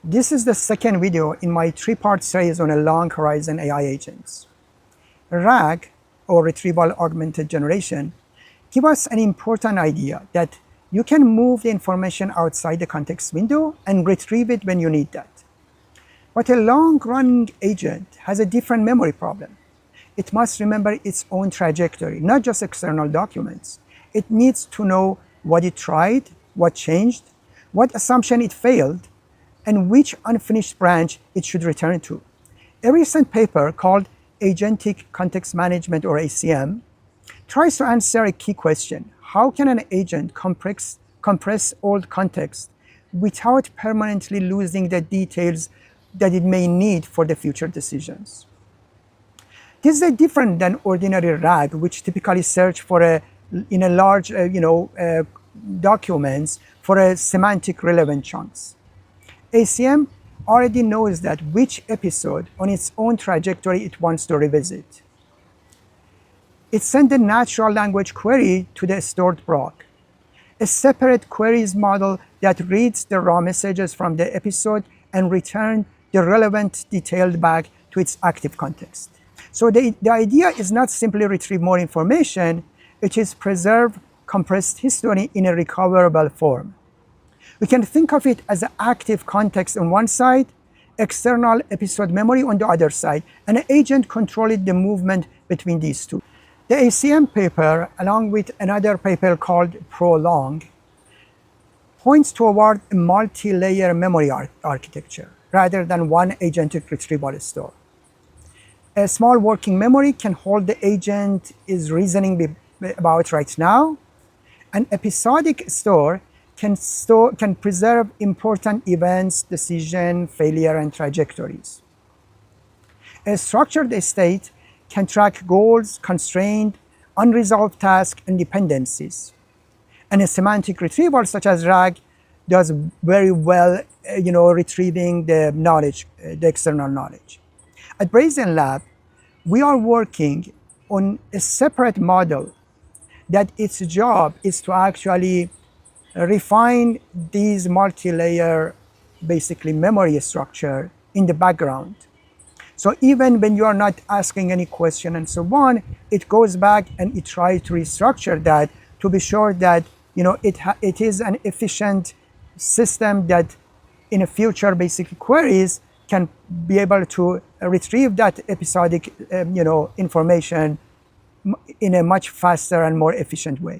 This is the second video in my three-part series on a long horizon AI agents. RAG, or retrieval augmented generation, gives us an important idea that you can move the information outside the context window and retrieve it when you need that. But a long-running agent has a different memory problem. It must remember its own trajectory, not just external documents. It needs to know what it tried, what changed, what assumption it failed, and which unfinished branch it should return to. A recent paper called Agentic Context Management, or ACM, tries to answer a key question. How can an agent compress old context without permanently losing the details that it may need for the future decisions? This is different than ordinary RAG, which typically search for in a large documents for a semantic relevant chunks. ACM already knows that which episode on its own trajectory it wants to revisit. It sent a natural language query to the stored block, a separate queries model that reads the raw messages from the episode and returns the relevant detailed back to its active context. So the idea is not simply retrieve more information, it is preserve compressed history in a recoverable form. We can think of it as an active context on one side, external episode memory on the other side, and an agent controlling the movement between these two. The ACM paper, along with another paper called Prolong, points toward a multi-layer memory architecture rather than one agentic retrieval store. A small working memory can hold the agent is reasoning about right now. An episodic store can preserve important events, decision, failure, and trajectories. A structured state can track goals, constraints, unresolved tasks, and dependencies. And a semantic retrieval, such as RAG, does very well, retrieving the knowledge, the external knowledge. At Brazen Lab, we are working on a separate model that its job is to actually refine these multi-layer, basically memory structure in the background. So even when you are not asking any question and so on, it goes back and it tries to restructure that to be sure that it is an efficient system that in a future basic queries can be able to retrieve that episodic information in a much faster and more efficient way.